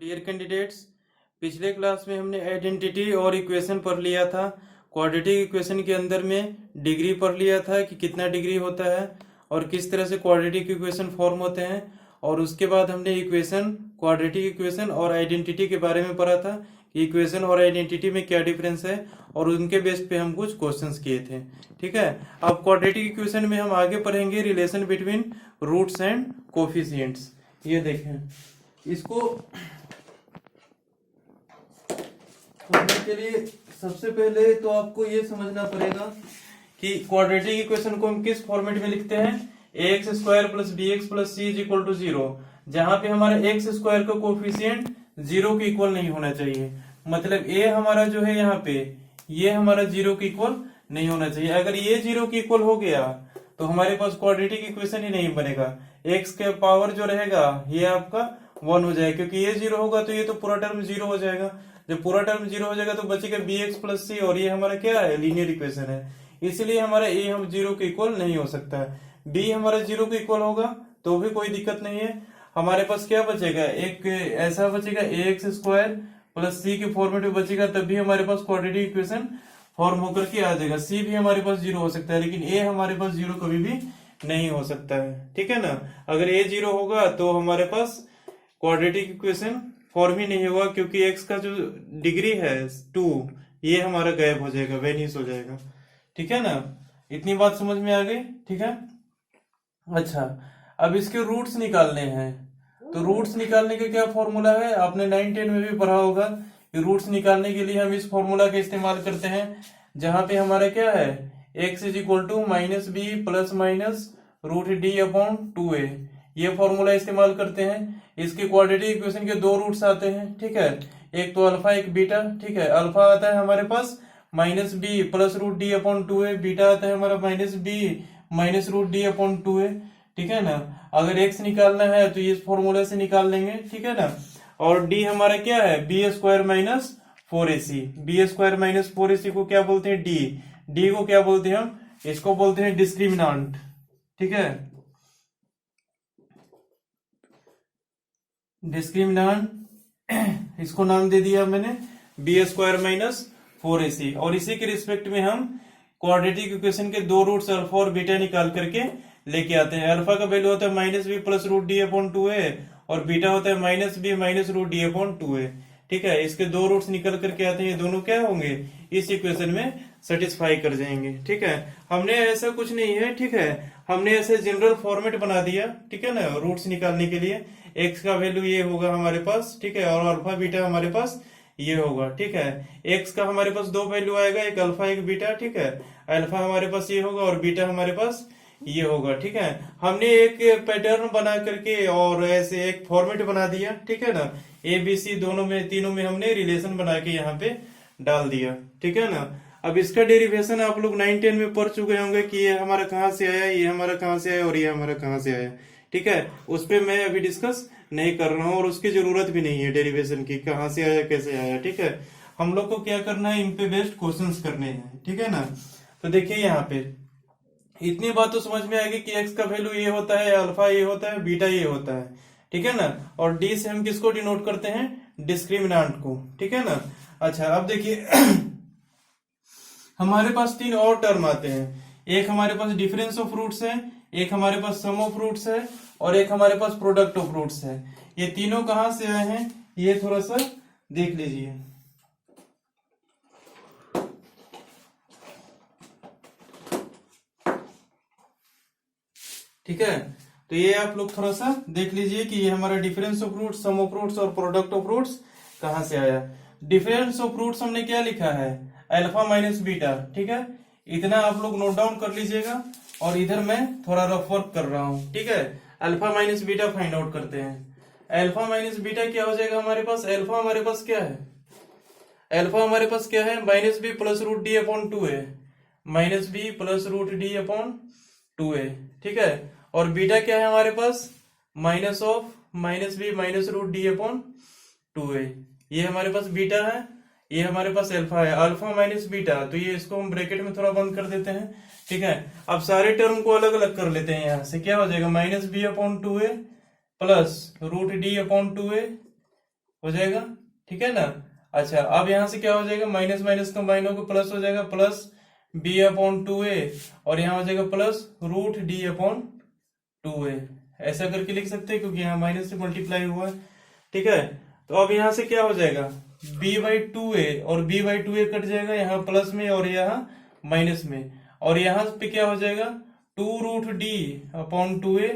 Dear candidates, पिछले class में हमने आइडेंटिटी और इक्वेशन पढ़ लिया था। क्वाड्रेटिक इक्वेशन के अंदर में डिग्री पढ़ लिया था कि कितना डिग्री होता है और किस तरह से क्वाड्रेटिक इक्वेशन फॉर्म होते हैं। और उसके बाद हमने इक्वेशन, क्वाड्रेटिक इक्वेशन और आइडेंटिटी के बारे में पढ़ा था कि इक्वेशन और आइडेंटिटी में क्या डिफरेंस है, और उनके बेस पे हम कुछ क्वेश्चंस किए थे। ठीक है, अब क्वाड्रेटिक इक्वेशन में हम आगे पढ़ेंगे relation between roots and coefficients. ये देखें, इसको समझने के लिए सबसे पहले तो आपको ये समझना पड़ेगा कि क्वाड्रेटिक इक्वेशन को हम किस फॉर्मेट में लिखते हैं। ax square plus b x plus c is equal to 0, जहां पे हमारा एक्स स्क्वायर का कोफिशिएंट 0 के इक्वल नहीं होना चाहिए। मतलब a हमारा जो है यहाँ पे, ये हमारा 0 के इक्वल नहीं होना चाहिए। अगर ये 0 के इक्वल हो गया तो हमारे पास क्वाड्रेटिक इक्वेशन ही नहीं बनेगा। x के पावर जो रहेगा ये आपका 1 हो जाएगा, क्योंकि ये 0 होगा तो ये तो पूरा टर्म 0 हो जाएगा। जब पूरा टर्म 0 हो जाएगा तो बचेगा बी एक्स प्लस सी, और ये हमारा क्या है, लीनियर इक्वेशन है। इसलिए हमारा ए हम 0 के इक्वल नहीं हो सकता है। बी हमारा 0 के इक्वल होगा तो भी कोई दिक्कत नहीं है। हमारे पास क्या बचेगा, एक ऐसा बचेगा ए एक्स स्क्वायर प्लस सी के फॉर्मेट में बचेगा, तब भी हमारे पास क्वाड्रेटिक इक्वेशन फॉर्म होकर के आ जाएगा। सी भी हमारे पास 0 हो सकता है, लेकिन ए हमारे पास 0 कभी भी नहीं हो सकता है। ठीक है ना, अगर ए 0 होगा तो हमारे पास क्वाड्रेटिक इक्वेशन फॉर्म ही नहीं होगा, क्योंकि एक्स का जो डिग्री है 2, ये हमारा गायब हो जाएगा, वेनिश हो जाएगा। ठीक है ना, इतनी बात समझ में आ गई। ठीक है, अच्छा, अब इसके रूट्स निकालने हैं। तो रूट्स निकालने का क्या फॉर्मूला है, आपने 9-10 में भी पढ़ा होगा कि रूट्स निकालने के लिए हम इस फॉर्मूला का इस्तेमाल करते हैं, जहां पे हमारा क्या है, x is equal to minus b plus minus root d upon 2a। ये फॉर्मूला इस्तेमाल करते हैं। इसके क्वाड्रेटिक इक्वेशन के दो रूट्स आते हैं। ठीक है, एक तो अल्फा एक बीटा। ठीक है, अल्फा आता है हमारे पास minus b plus root d upon 2a, beta आता है हमारा minus b minus root d upon 2a। ठीक है ना, अगर x निकालना है तो इस फॉर्मूले से निकाल लेंगे। ठीक है ना, और d हमारा क्या है, b square minus 4ac। B square minus 4ac को क्या बोलते हैं, d को क्या बोलते हैं हम, इसको बोलते हैं डिस्क्रिमिनांट। ठीक है, डिस्क्रिमिनांट, इसको नाम दे दिया मैंने बी स्क्वायर माइनस 4ac। और इसी के रिस्पेक्ट में हम क्वाड्रेटिक इक्वेशन के दो रूट्स अल्फा और बीटा निकाल करके लेके आते हैं। अल्फा का वैल्यू होता है minus b plus root d upon 2a, और बीटा होता है minus b minus root d upon 2a। ठीक है, इसके दो रूट्स निकल करके आते हैं, ये दोनों क्या होंगे, इस इक्वेशन में सेटिस्फाई कर जाएंगे। ठीक है, हमने ऐसा कुछ नहीं है। ठीक है, हमने ऐसे जनरल फॉर्मेट बना दिया। ठीक है ना, रूट्स निकालने के लिए एक्स का वैल्यू ये होगा हमारे पास। ठीक है, और अल्फा बीटा हमारे पास ये होगा। ठीक है, एक्स का हमारे पास दो वैल्यू आएगा, एक अल्फा एक बीटा। ठीक है, अल्फा हमारे पास ये होगा और बीटा हमारे पास ये होगा। ठीक है, हमने एक पैटर्न बना करके और ऐसे एक फॉर्मेट बना दिया। ठीक है ना, ए बी सी दोनों में, तीनों में हमने रिलेशन बना के यहाँ पे डाल दिया। ठीक है ना, अब इसका डेरिवेशन आप लोग 9-10 में पढ़ चुके होंगे कि ये हमारा कहाँ से आया, ये हमारा कहाँ से आया और ये हमारा कहाँ से आया। ठीक है, उस पर मैं अभी डिस्कस नहीं कर रहा हूँ, और उसकी जरूरत भी नहीं है डेरिवेशन की, कहाँ से आया कैसे आया। ठीक है, हम लोग को क्या करना है, इन पे बेस्ड क्वेश्चंस करने हैं। ठीक है ना, तो देखिए यहाँ पे इतनी बात तो समझ में आएगी कि एक्स का वैल्यू ये होता है, अल्फा ये होता है, बीटा ये होता है। ठीक है ना, और डी से हम किसको डिनोट करते हैं, डिस्क्रिमिनांट को। ठीक है ना, अच्छा, अब देखिए हमारे पास तीन और टर्म आते हैं। एक हमारे पास डिफरेंस ऑफ रूट्स है, एक हमारे पास सम ऑफ रूट्स है, और एक हमारे पास प्रोडक्ट ऑफ रूट्स है। ये तीनों कहां से आए हैं, ये थोड़ा सा देख लीजिए। ठीक है, तो ये आप लोग थोड़ा सा देख लीजिए कि ये हमारा difference of roots, sum of roots और प्रोडक्ट ऑफ रूट्स कहां से आया। डिफरेंस ऑफ रूट्स हमने क्या लिखा है, अल्फा माइनस बीटा। ठीक है, इतना आप लोग नोट डाउन कर लीजिएगा, और इधर मैं थोड़ा रफ वर्क कर रहा हूं। ठीक है, alpha minus beta find out करते हैं। अल्फा माइनस बीटा क्या हो जाएगा हमारे पास, अल्फा हमारे पास क्या है, अल्फा हमारे पास क्या है, minus b plus root d upon 2a, minus b plus root d upon 2a। ठीक है, और बीटा क्या है हमारे पास, minus of minus b minus root d upon 2a। ये हमारे पास बीटा है, ये हमारे पास अल्फा है, अल्फा माइनस बीटा, तो ये इसको हम ब्रैकेट में थोड़ा बंद कर देते हैं। ठीक है, अब सारे टर्म को अलग अलग कर लेते हैं। यहां से क्या हो जाएगा, minus b upon 2a plus root d upon 2a हो जाएगा, ठीक है ना। अच्छा, अब यहाँ से क्या हो जाएगा, माइनस माइनस कंबाइन होकर प्लस हो जाएगा, प्लस बी अपॉन 2a, और यहाँ हो जाएगा plus root d upon 2a। ऐसा करके लिख सकते हैं क्योंकि यहाँ माइनस से मल्टीप्लाई हुआ है, ठीक है। तो अब यहाँ से क्या हो जाएगा, b/2a और b/2a कट जाएगा यहाँ प्लस में और यहाँ माइनस में, और यहाँ पे क्या हो जाएगा 2 root d upon 2a,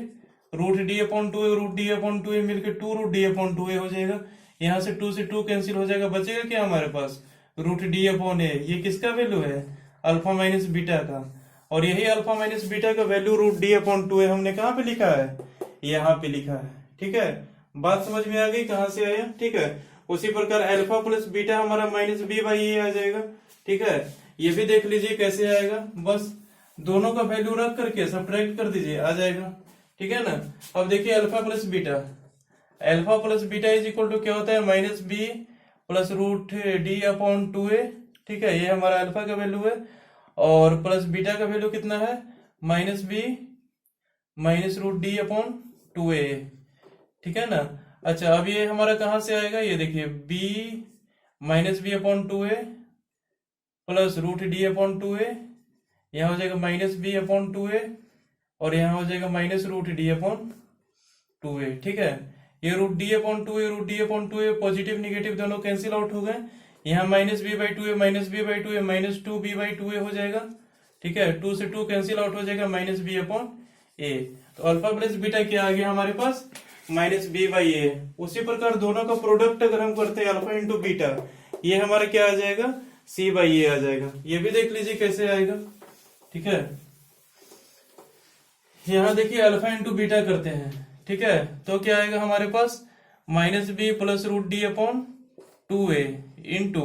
root d upon 2a, root d upon 2a मिलकर 2 रूट डी अपॉन 2a हो जाएगा। यहाँ से 2 से 2 कैंसिल हो जाएगा, बचेगा क्या हमारे पास, रूट डी अपॉन ए। ये किसका वैल्यू है, अल्फा माइनस बीटा का, और यही अल्फा माइनस बीटा का value root d upon 2a हमने कहाँ पे लिखा है, यहाँ पे लिखा है, ठीक है। बात समझ में आ गई कहाँ से आया, ठीक है। उसी प्रकार अल्फा प्लस बीटा हमारा माइनस b/a आ जाएगा, ठीक है। ये भी देख लीजिए कैसे आएगा, बस दोनों का वैल्यू रख करके सब्ट्रैक्ट कर दीजिए, आ जाएगा, ठीक है ना। अब देखिए alpha plus beta is equal to क्या होता है, minus b plus root d upon 2a, ठीक है। ये हमारा अल्फा का वैल्यू है, और प्लस बीटा का वैल्यू कितना है, minus b minus root d upon 2a, ठीक है ना। अच्छा, अब ये हमारा कहां से आएगा, ये देखिए b minus b upon 2a plus root d upon 2a, यहाँ हो जाएगा माइनस बी अपॉन 2a, और यहाँ हो जाएगा minus root d upon 2a, ठीक है। ये root d upon 2a positive negative दोनों कैंसिल आउट हो गए, यहाँ माइनस b/2a माइनस 2b/2a हो जाएगा, ठीक है। 2 से 2 कैंसिल आउट हो जाएगा, माइनस b अपॉन a। तो अल्फा प्लस बीटा क्या आ गया हमारे पास, माइनस b/a। उसी प्रकार दोनों का प्रोडक्ट अगर हम करते हैं अल्फा इंटू बीटा, ये हमारा क्या आ जाएगा, c/a आ जाएगा। ये भी देख लीजिए कैसे आएगा, ठीक है। यहाँ देखिए अल्फा इंटू बीटा करते हैं, ठीक है। तो क्या आएगा हमारे पास, minus b plus root d upon 2a into,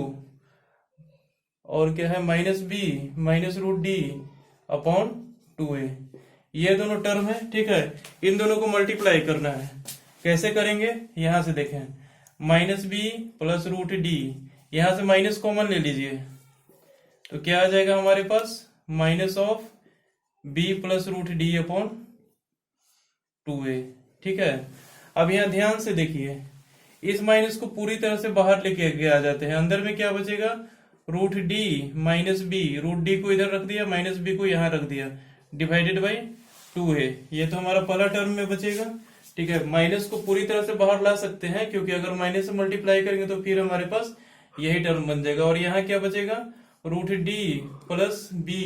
और क्या है minus b minus root d upon 2a। ये दोनों टर्म है, ठीक है। इन दोनों को मल्टीप्लाई करना है, कैसे करेंगे, यहां से देखें, minus b plus root d, यहां से माइनस कॉमन ले लीजिए, तो क्या आ जाएगा हमारे पास, minus of b plus root d upon 2a, ठीक है। अब यहाँ ध्यान से देखिए, इस माइनस को पूरी तरह से बाहर लेके आ जाते हैं, अंदर में क्या बचेगा, root d minus b, root d को इधर रख दिया, माइनस बी को यहाँ रख दिया, डिवाइडेड बाई 2a। ये तो हमारा पहला टर्म में बचेगा, ठीक है। माइनस को पूरी तरह से बाहर ला सकते हैं, क्योंकि अगर माइनस से मल्टीप्लाई करेंगे तो फिर हमारे पास यही टर्म बन जाएगा, और यहाँ क्या बचेगा, root d plus b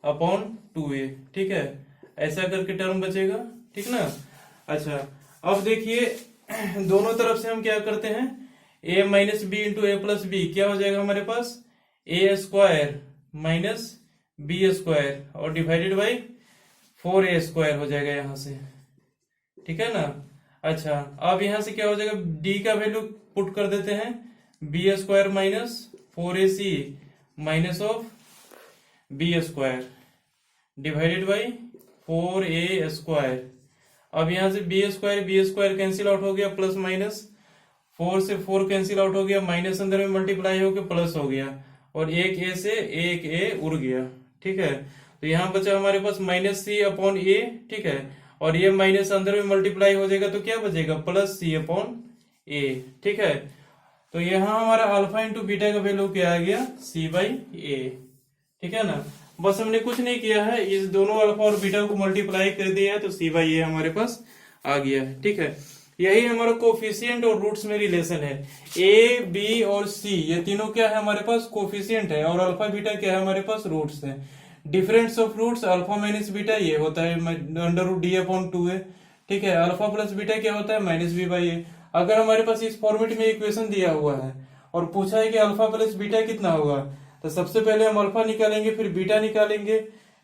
upon 2a, ठीक है। ऐसा करके टर्म बचेगा, ठीक ना। अच्छा, अब देखिए दोनों तरफ से हम क्या करते हैं, a minus b into a plus b, क्या हो जाएगा हमारे पास, a² माइनस b², और डिवाइडेड बाई 4a² हो जाएगा यहाँ से, ठीक है ना। अच्छा, अब यहाँ से क्या हो जाएगा, d का वैल्यू पुट कर देते हैं, b² minus 4ac minus of b² divided by 4a²। अब यहाँ से b² कैंसिल आउट हो गया, प्लस माइनस 4 से 4 कैंसिल आउट हो गया, माइनस अंदर में मल्टीप्लाई हो गया, प्लस हो गया, और एक a से एक a उड़ गया, ठीक है। तो यहाँ बचा हमारे पास माइनस c अपॉन a, ठीक है, और ये माइनस अंदर में मल्टीप्लाई हो जाएगा, तो क्या बचेगा, प्लस c अपॉन a, ठीक है। तो यहाँ हमारा अल्फा इंटू बीटा का वैल्यू क्या आ गया, c/a, ठीक है ना। बस हमने कुछ नहीं किया है, इस दोनों अल्फा और बीटा को मल्टीप्लाई कर दिया है, तो c/a हमारे पास आ गया है, ठीक है। यही हमारा कोफिशिएंट और रूट्स में रिलेशन है, a, b और c ये तीनों क्या है हमारे पास, कोफिशिएंट है, और अल्फा बीटा क्या है हमारे पास, रूट्स है। Difference of roots alpha minus beta ये होता है under root d upon 2a, ठीक है। अल्फा प्लस बीटा क्या होता है, माइनस b/a। अगर हमारे पास इस फॉर्मेट में इक्वेशन दिया हुआ है और पूछा है कि अल्फा प्लस बीटा कितना होगा, तो सबसे पहले हम अल्फा निकालेंगे, फिर बीटा निकालेंगे,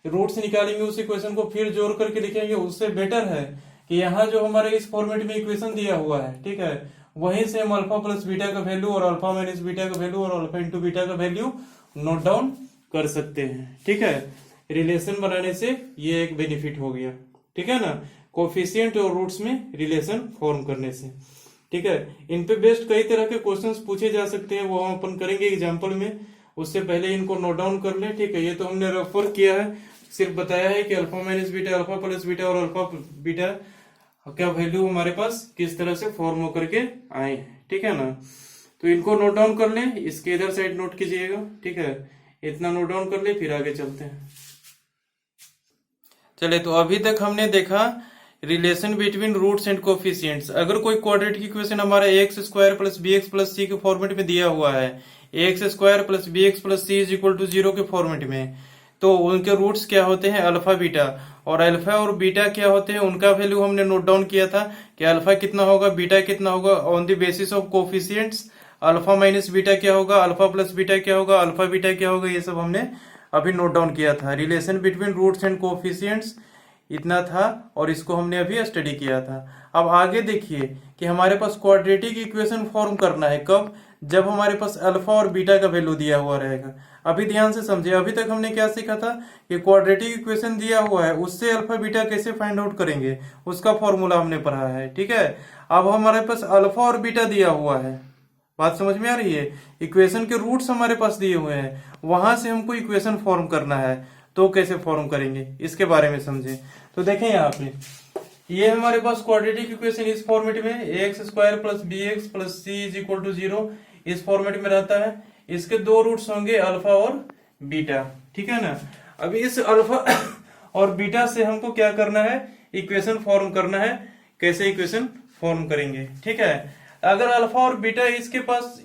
रूट्स निकालेंगे, उस इक्वेशन को फिर जोड़ करके लिखेंगे। उससे बेटर है कि यहाँ जो हमारे इस फॉर्मेट में इक्वेशन दिया हुआ है, ठीक है, वहीं से हम अल्फा प्लस बीटा का वैल्यू और अल्फा माइनस बीटा का वैल्यू और अल्फा इंटू बीटा का वैल्यू नोट डाउन कर सकते हैं, ठीक है। रिलेशन बनाने से ये एक बेनिफिट हो गया, ठीक है ना, कोफिशिएंट और रूट्स में रिलेशन फॉर्म करने से, ठीक है। इन पे बेस्ड कई तरह के क्वेश्चंस पूछे जा सकते हैं, वो हम अपन करेंगे एग्जाम्पल में। उससे पहले इनको नोट डाउन कर ले, ठीक है। ये तो हमने रेफर किया है, सिर्फ बताया है कि alpha minus beta, alpha plus beta और अल्फा बीटा क्या वैल्यू हमारे पास किस तरह से फॉर्म होकर के आए हैं। ठीक है ना। तो इनको नोट डाउन कर लें, इसके इधर साइड नोट कीजिएगा, ठीक है। इतना नोट डाउन कर ले, फिर आगे चलते हैं। चले, तो अभी तक हमने देखा relation between roots and coefficients. अगर कोई क्वाड्रेटिक इक्वेशन हमारा x square plus b x plus c के फॉर्मेट में दिया हुआ है, x square plus b x plus c is equal to 0 के फॉर्मेट में, तो उनके रूट्स क्या होते हैं, अल्फा बीटा। और अल्फा और बीटा क्या होते हैं, उनका वैल्यू हमने नोट डाउन किया था कि अल्फा कितना होगा, बीटा कितना होगा, on the basis of coefficients. Alpha minus beta क्या होगा, अल्फा प्लस बीटा क्या होगा, अल्फा बीटा क्या होगा, ये सब हमने अभी नोट डाउन किया था। Relation between roots and coefficients इतना था, और इसको हमने अभी स्टडी किया था। अब आगे देखिए कि हमारे पास क्वाड्रेटिक इक्वेशन फॉर्म करना है कब, जब हमारे पास अल्फा और बीटा का वैल्यू दिया हुआ रहेगा। अभी ध्यान से समझे, अभी तक हमने क्या सीखा था कि क्वाड्रेटिक इक्वेशन दिया हुआ है, उससे अल्फा बीटा कैसे फाइंड आउट करेंगे, उसका फॉर्मूला हमने पढ़ा है, ठीक है। अब हमारे पास अल्फा और बीटा दिया हुआ है, बात समझ में आ रही है। इक्वेशन के रूट्स हमारे पास दिए हुए हैं, वहां से हमको इक्वेशन फॉर्म करना है, तो कैसे फॉर्म करेंगे इसके बारे में समझे। तो देखें यहाँ पे, ये हमारे पास क्वाड्रेटिक इक्वेशन इस फॉर्मेट में, x square plus b x plus c is equal to 0 इस फॉर्मेट में रहता है। इसके दो रूट्स होंगे अल्फा और बीटा, ठीक है ना। अभी इस अल्फा और बीटा से हमको क्या करना है, इक्वेशन फॉर्म करना है। कैसे इक्वेशन फॉर्म करेंगे, ठीक है। अगर अल्फा और बीटा इसके पास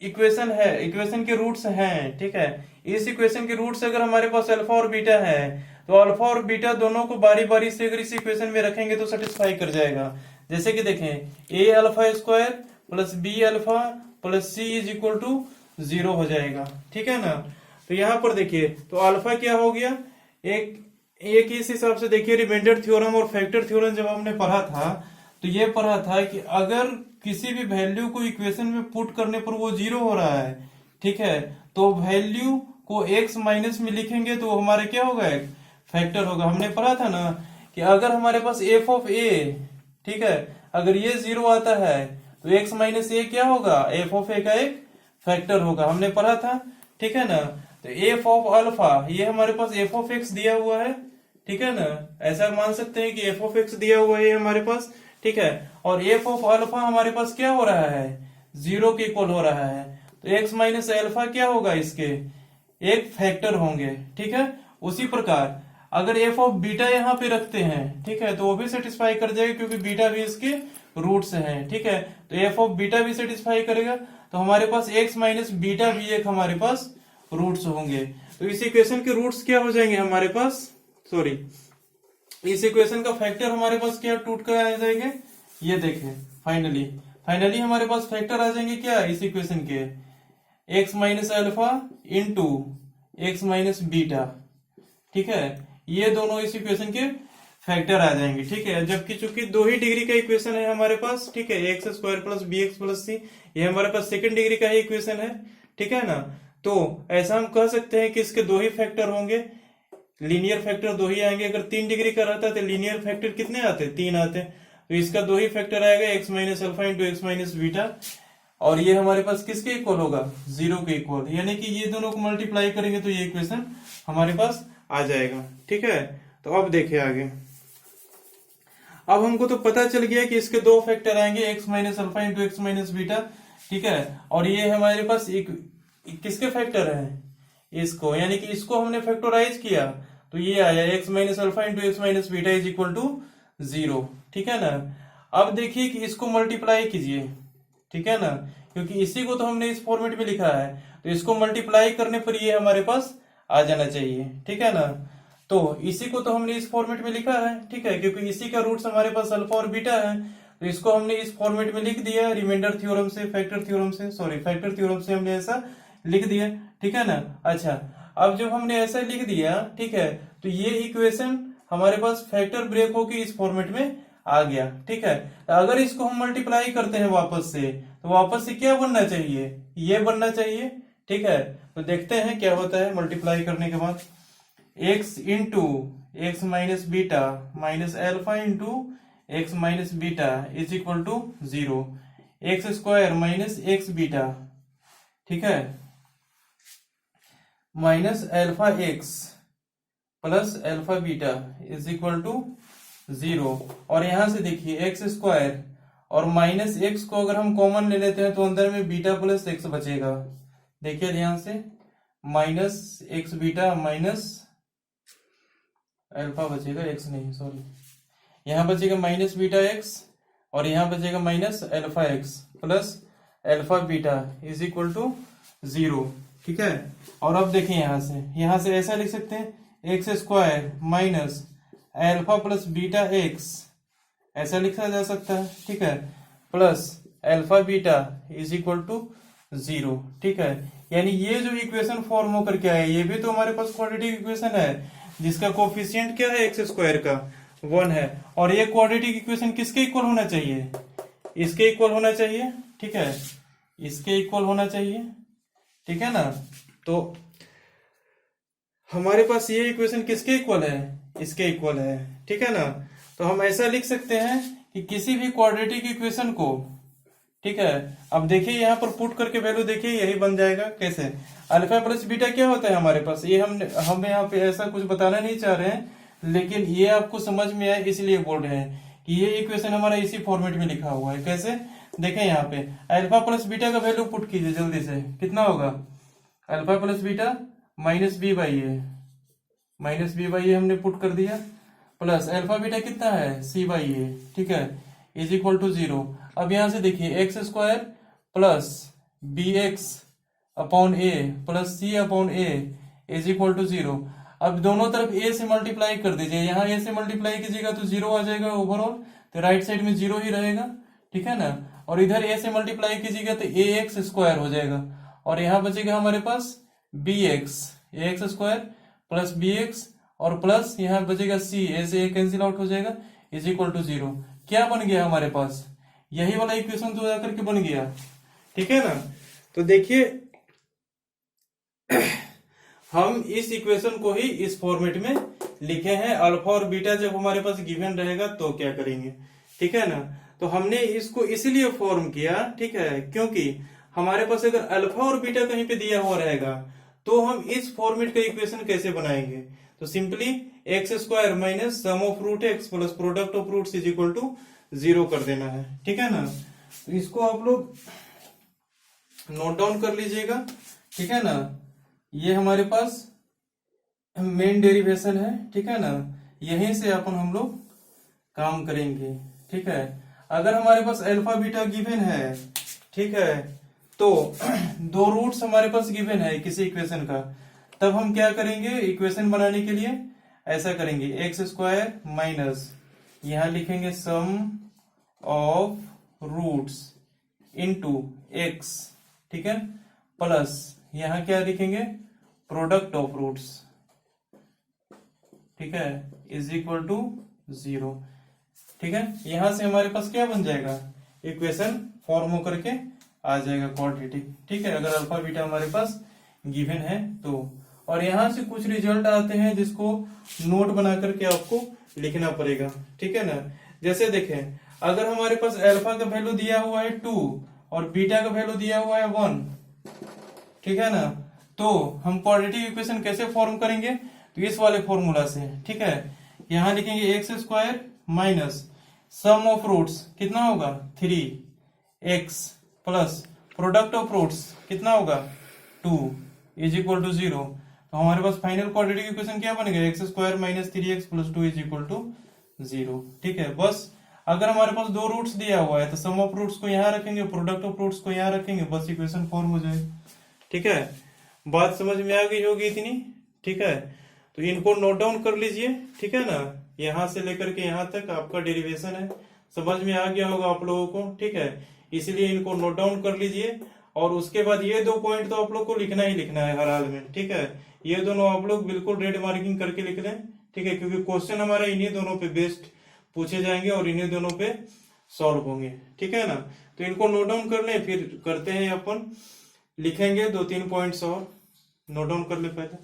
इक्वेशन है, इक्वेशन के रूट्स हैं, ठीक है। इस इक्वेशन के रूट्स अगर हमारे पास अल्फा और बीटा है, तो अल्फा और बीटा दोनों को बारी बारी से अगर इस इक्वेशन में रखेंगे तो सेटिस्फाई कर जाएगा। जैसे कि देखें, a alpha square plus b alpha plus c is equal to 0 हो जाएगा, ठीक है ना। तो यहाँ पर देखिए, तो अल्फा क्या हो गया, एक इस हिसाब से देखिए, रिमाइंडर थ्योरम और फैक्टर थ्योरम जब हमने पढ़ा था, तो ये पढ़ा था कि अगर किसी भी वैल्यू को इक्वेशन में पुट करने पर वो 0 हो रहा है, ठीक है, तो वैल्यू को x माइनस में लिखेंगे तो हमारे क्या होगा, एक फैक्टर होगा। हमने पढ़ा था ना कि अगर हमारे पास f ऑफ a, ठीक है, अगर ये 0 आता है तो x माइनस a क्या होगा, f ऑफ a का एक फैक्टर होगा, हमने पढ़ा था, ठीक है ना। तो f ऑफ अल्फा, ये हमारे पास f ऑफ x दिया हुआ है, ठीक है ना। ऐसा मान सकते हैं कि f ऑफ x दिया हुआ है हमारे पास, ठीक है। और f ऑफ अल्फा हमारे पास क्या हो रहा है, 0 के इक्वल हो रहा है, तो x माइनस अल्फा क्या होगा, इसके एक फैक्टर होंगे, ठीक है। उसी प्रकार अगर f ऑफ बीटा यहाँ पे रखते हैं, ठीक है, तो वो भी सेटिस्फाई कर जाएगा क्योंकि बीटा भी इसके रूट्स हैं, ठीक है। तो f ऑफ बीटा भी सेटिस्फाई करेगा, तो हमारे पास x माइनस बीटा भी एक हमारे पास रूट्स होंगे। तो इस इक्वेशन के रूट्स क्या हो जाएंगे हमारे पास, सॉरी, इस इक्वेशन का फैक्टर हमारे पास क्या टूट कर आ जाएंगे, ये देखें, फाइनली हमारे पास फैक्टर आ जाएंगे क्या इस इक्वेशन के, x minus alpha into x minus beta, ठीक है। ये दोनों इस इक्वेशन के फैक्टर आ जाएंगे, ठीक है। जबकि चूंकि 2 ही डिग्री का इक्वेशन है हमारे पास, ठीक है, x square plus b x plus c, ये हमारे पास सेकंड डिग्री का ही इक्वेशन है, ठीक है ना। तो ऐसा हम कह सकते हैं कि इसके 2 ही फैक्टर होंगे, लीनियर फैक्टर 2 ही आएंगे। अगर 3 डिग्री का रहता तो लीनियर फैक्टर कितने आते, 3 आते। तो इसका 2 ही फैक्टर आएगा, x minus alpha into x minus beta, और ये हमारे पास किसके इक्वल होगा, 0 के इक्वल। यानी कि ये दोनों को मल्टीप्लाई करेंगे तो ये इक्वेशन हमारे पास आ जाएगा, ठीक है। तो अब देखिए आगे, अब हमको तो पता चल गया कि इसके 2 फैक्टर आएंगे, x minus alpha into x minus beta, ठीक है। और ये हमारे पास किसके फैक्टर है, इसको, यानी कि इसको हमने फैक्टराइज किया तो ये आया x minus alpha into x minus beta is equal to 0, ठीक है ना। अब देखिए कि इसको मल्टीप्लाई कीजिए, ठीक है ना, क्योंकि इसी को तो हमने इस फॉर्मेट में लिखा है, तो इसको मल्टीप्लाई करने पर ये हमारे पास आ जाना चाहिए, ठीक है ना। तो इसी को तो हमने इस फॉर्मेट में लिखा है, ठीक है, क्योंकि इसी का रूट्स हमारे पास अल्फा और बीटा है, तो इसको हमने इस फॉर्मेट में लिख दिया, रिमाइंडर थ्योरम से, फैक्टर थ्योरम से हमने ऐसा लिख दिया, ठीक है ना। अच्छा, अब जब हमने ऐसा लिख दिया, ठीक है, तो ये इक्वेशन हमारे पास फैक्टर ब्रेक होकर इस फॉर्मेट में आ गया, ठीक है। अगर इसको हम मल्टीप्लाई करते हैं वापस से, तो वापस से क्या बनना चाहिए, ये बनना चाहिए, ठीक है। तो देखते हैं क्या होता है मल्टीप्लाई करने के बाद, x into x minus beta minus alpha into x minus beta is equal to 0, x square minus x beta, ठीक है, minus alpha x plus alpha beta is equal to 0। और यहां से देखिए एक्स स्क्वायर और माइनस एक्स को अगर हम कॉमन ले लेते हैं तो अंदर में बीटा प्लस एक्स बचेगा। देखिए ध्यान से, minus x beta minus alpha बचेगा, एक्स नहीं सॉरी, यहाँ बचेगा माइनस बीटा एक्स और यहाँ बचेगा minus alpha x plus alpha beta is equal to 0। ठीक है, और अब देखिए यहाँ से ऐसा लिख सकते हैं x square minus alpha plus beta x, ऐसा लिखा जा सकता है। ठीक है, plus alpha beta is equal to 0। ठीक है, यानी ये जो इक्वेशन फॉर्म होकर के आया ये भी तो हमारे पास क्वाड्रेटिक इक्वेशन है जिसका कोफिशिएंट क्या है, एक्स स्क्वायर का 1 है। और ये क्वाड्रेटिक इक्वेशन किसके इक्वल होना चाहिए, इसके इक्वल होना चाहिए। ठीक है, इसके इक्वल होना चाहिए। ठीक है ना, तो हमारे पास ये इक्वेशन किसके इक्वल है, इसके इक्वल है। ठीक है ना, तो हम ऐसा लिख सकते हैं कि किसी भी क्वाड्रेटिक इक्वेशन को, ठीक है, अब देखिए यहाँ पर पुट करके वैल्यू देखिए यही बन जाएगा। कैसे, अल्फा प्लस बीटा क्या होता है हमारे पास, ये हम यहाँ पे ऐसा कुछ बताना नहीं चाह रहे हैं, लेकिन ये आपको समझ में आए इसलिए बोल रहे हैं कि ये इक्वेशन हमारा इसी फॉर्मेट में लिखा हुआ है। कैसे, देखें यहाँ पे अल्फा प्लस बीटा का वैल्यू पुट कीजिए जल्दी से, कितना होगा, alpha plus beta minus b by a हमने पुट कर दिया, प्लस अल्फा बीटा कितना है सी बाई ए। ठीक है, इज इक्वल टू 0। अब यहां से देखिए x square plus b x upon a plus c upon a is equal to 0। अब दोनों तरफ ए से मल्टीप्लाई कर दीजिए, यहाँ ए से मल्टीप्लाई कीजिएगा तो 0 आ जाएगा ओवरऑल, तो राइट साइड में 0 ही रहेगा। ठीक है ना, और इधर ए से मल्टीप्लाई कीजिएगा तो ए एक्स स्क्वायर हो जाएगा और यहाँ बचेगा हमारे पास b x, a x square plus b x और प्लस यहाँ बचेगा सी, ए से ए कैंसिल आउट हो जाएगा इज इक्वल टू 0। क्या बन गया हमारे पास, यही वाला इक्वेशन तो जाकर के बन गया। ठीक है ना, तो देखिए हम इस इक्वेशन को ही इस फॉर्मेट में लिखे हैं। अल्फा और बीटा जब हमारे पास गिवन रहेगा तो क्या करेंगे। ठीक है ना, तो हमने इसको इसलिए फॉर्म किया, ठीक है, क्योंकि हमारे पास अगर अल्फा और बीटा कहीं पे दिया हुआ रहेगा तो हम इस फॉर्मेट का इक्वेशन कैसे बनाएंगे। तो simply x square minus sum of root x plus product of roots is equal to 0 कर देना है। ठीक है ना, तो इसको आप लोग नोट डाउन कर लीजिएगा। ठीक है ना, ये हमारे पास मेन डेरिवेशन है। ठीक है ना, यहीं से अपन हम लोग काम करेंगे। ठीक है, अगर हमारे पास अल्फा बीटा गिवन है, ठीक है, तो दो रूट्स हमारे पास गिवन है किसी इक्वेशन का, तब हम क्या करेंगे इक्वेशन बनाने के लिए, ऐसा करेंगे एक्स स्क्वायर माइनस यहां लिखेंगे सम ऑफ रूट्स इनटू एक्स, ठीक है, प्लस यहां क्या लिखेंगे प्रोडक्ट ऑफ रूट्स, ठीक है, इज इक्वल टू 0। ठीक है, यहां से हमारे पास क्या बन जाएगा, इक्वेशन फॉर्म होकर के आ जाएगा क्वाड्रेटिक। ठीक है, अगर अल्फा बीटा हमारे पास गिवन है तो, और यहां से कुछ रिजल्ट आते हैं जिसको नोट बना करके आपको लिखना पड़ेगा। ठीक है ना, जैसे देखें अगर हमारे पास अल्फा का वैल्यू दिया हुआ है 2 और बीटा का वैल्यू दिया हुआ है 1, ठीक है ना, तो हम क्वाड्रेटिक इक्वेशन कैसे फॉर्म करेंगे, तो इस वाले फॉर्मूला से। ठीक है, यहां लिखेंगे x square minus sum of roots कितना होगा 3x plus product of roots कितना होगा 2 इज इक्वल टू 0। तो हमारे पास फाइनल क्वाड्रेटिक इक्वेशन क्या बनेगा, x square minus 3x plus 2 is equal to 0। ठीक है, बस अगर हमारे पास दो रूट्स दिया हुआ है तो सम ऑफ रूट्स को यहाँ रखेंगे, प्रोडक्ट ऑफ रूट्स को यहाँ रखेंगे, बस इक्वेशन फॉर्म हो जाएगा। ठीक है, बात समझ में आ गई होगी इतनी। ठीक है, तो इनको नोट डाउन कर लीजिए। ठीक है ना, यहां से लेकर के यहाँ तक आपका डेरिवेशन है, समझ में आ गया होगा आप लोगों को। ठीक है, इसलिए इनको नोट डाउन कर लीजिए और उसके बाद ये 2 पॉइंट तो आप लोग को लिखना ही लिखना है हर हाल में। ठीक है, ये दोनों आप लोग बिल्कुल रेड मार्किंग करके लिख लें। ठीक है, क्योंकि क्वेश्चन हमारा इन्हीं दोनों पे बेस्ड पूछे जाएंगे और इन्हीं दोनों पे सॉल्व होंगे। ठीक है ना, तो इनको नोट डाउन कर लें, फिर करते हैं अपन लिखेंगे 2-3 पॉइंट्स और नोट डाउन कर ले पहले।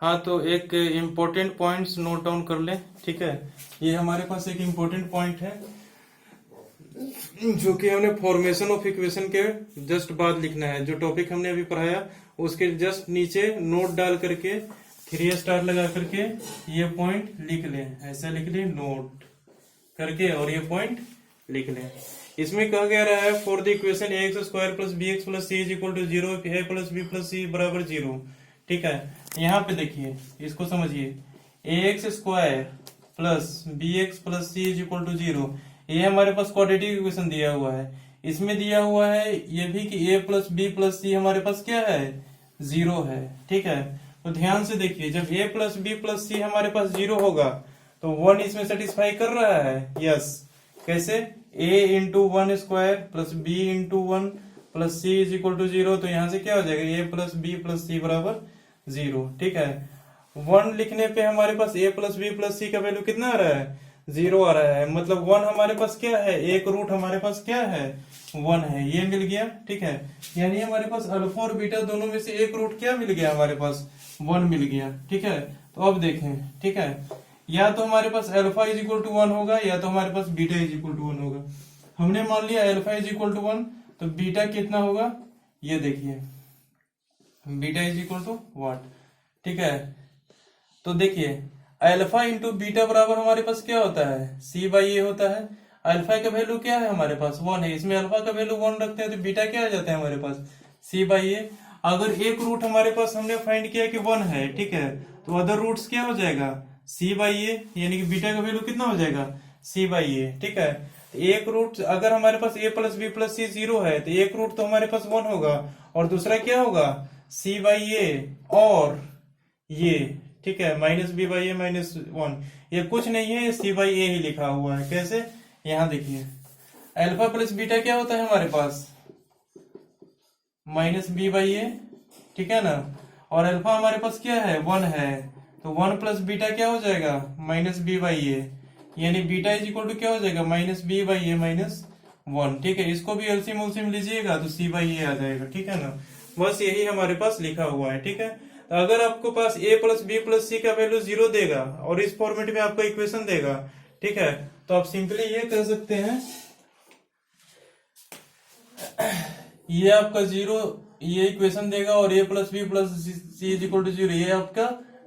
हाँ, तो एक इम्पोर्टेंट पॉइंट्स नोट डाउन कर ले। ठीक है, ये हमारे पास एक इम्पोर्टेंट पॉइंट है जो कि हमने फॉर्मेशन ऑफ इक्वेशन के जस्ट बाद लिखना है। जो टॉपिक हमने अभी पढ़ाया उसके जस्ट नीचे नोट डाल करके 3 स्टार लगा करके ये पॉइंट लिख लें, ऐसा लिख लें नोट करके और ये पॉइंट लिख लें। इसमें कहा गया रहा है for the equation a x square plus b x plus c is equal to 0 a plus b plus c बराबर 0। ठीक है, यहाँ पे देखिए, इसको समझिए, a x square plus b x plus c is equal to 0, ये हमारे पास क्वाड्रेटिक इक्वेशन दिया हुआ है। इसमें दिया हुआ है ये भी कि ए प्लस बी प्लस सी हमारे पास क्या है, 0 है। ठीक है, तो ध्यान से देखिए, जब ए प्लस बी प्लस सी हमारे पास 0 होगा तो 1 इसमें सेटिस्फाई कर रहा है, यस। कैसे, a into 1 square plus b into 1 plus c is equal to 0, तो यहां से क्या हो जाएगा, a plus b plus c बराबर 0। ठीक है, 1 लिखने पे हमारे पास a plus b plus c का वैल्यू कितना आ रहा है, 0 आ रहा है। मतलब 1 हमारे पास क्या है, एक रूट हमारे पास क्या है, 1 है, ये मिल गया। ठीक है, यानी हमारे पास अल्फा और बीटा दोनों में से एक रूट क्या मिल गया, हमारे पास 1 मिल गया। ठीक है, तो अब देखें, ठीक है, या तो हमारे पास अल्फा इज इक्वल टू 1 होगा या तो हमारे पास बीटा इज इक्वल टू 1 होगा। हमने मान लिया अल्फा इज इक्वल टू 1, तो बीटा कितना होगा, ये देखिए, beta is equal to what. ठीक है, तो देखिए अल्फा इंटू बीटा बराबर हमारे पास क्या होता है, सी बाई ए होता है। अल्फा का वैल्यू क्या है, हमारे पास 1 है, इसमें अल्फा का वैल्यू 1 रखते हैं तो बीटा क्या आ जाता है हमारे पास, सी बाई ए। अगर एक रूट हमारे पास हमने फाइंड किया कि 1 है, ठीक है, तो अदर रूट्स क्या हो जाएगा, सी बाई ए, यानी कि बीटा का वैल्यू कितना हो जाएगा, सी बाई ए। ठीक है, तो एक रूट अगर हमारे पास ए प्लस बी प्लस सी 0 है तो एक रूट तो हमारे पास 1 होगा और दूसरा क्या होगा, सी बाई ए और ये, ठीक है, minus b by a minus 1, ये कुछ नहीं है, सी बाई ए ही लिखा हुआ है। कैसे, यहां देखिए, अल्फा प्लस बीटा क्या होता है हमारे पास, माइनस बी बाई ए, ठीक है ना, और अल्फा हमारे पास क्या है, 1 है, तो 1 प्लस बीटा क्या हो जाएगा, माइनस बी बाई ए, यानी बीटा इज इक्वल टू क्या हो जाएगा, minus b by a minus 1। ठीक है, इसको भी एलसीएम उलसीएम लीजिएगा तो सी बाई ए आ जाएगा। ठीक है ना, बस यही हमारे पास लिखा हुआ है। ठीक है, तो अगर आपको पास a plus b plus c का वैल्यू 0 देगा और इस फॉर्मेट में आपको इक्वेशन देगा, ठीक है, तो आप सिंपली ये कह सकते हैं, ये आपका 0 ये इक्वेशन देगा और a plus b plus c is equal to 0 ये आपका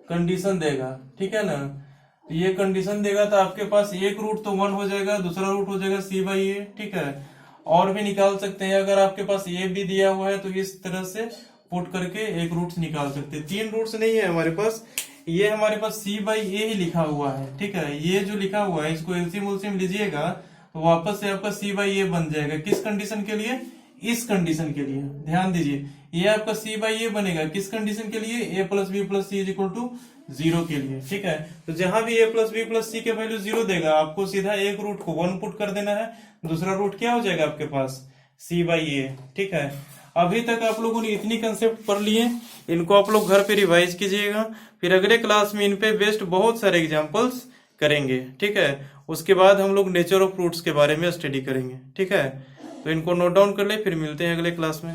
कंडीशन देगा। ठीक है ना, तो ये कंडीशन देगा तो आपके पास एक रूट तो 1 हो जाएगा, दूसरा रूट हो जाएगा सी बाई ए। ठीक है, और भी निकाल सकते हैं, अगर आपके पास a भी दिया हुआ है तो इस तरह से पुट करके एक रूट्स निकाल सकते हैं। 3 रूट्स नहीं है हमारे पास, ये हमारे पास सी बाई ए ही लिखा हुआ है। ठीक है, ये जो लिखा हुआ है इसको एलसीएम उलसीएम लीजिएगा तो वापस से आपका सी बाई ए बन जाएगा। किस कंडीशन के लिए, इस कंडीशन के लिए, ध्यान दीजिए, ये आपका सी बाई ए बनेगा किस कंडीशन के लिए, a plus b plus c is equal to 0 के लिए। ठीक है, तो जहां भी a plus b plus c के वैल्यू 0 देगा आपको सीधा एक रूट को 1 पुट कर देना है, दूसरा रूट क्या हो जाएगा आपके पास, सी बाई ए। ठीक है, अभी तक आप लोगों ने इतनी कंसेप्ट पढ़ लिए, इनको आप लोग घर पे रिवाइज कीजिएगा, फिर अगले क्लास में इन पे बेस्ड बहुत सारे एग्जांपल्स करेंगे। ठीक है, उसके बाद हम लोग नेचर ऑफ फ्रूट्स के बारे में स्टडी करेंगे। ठीक है, तो इनको नोट डाउन कर ले, फिर मिलते हैं अगले क्लास में।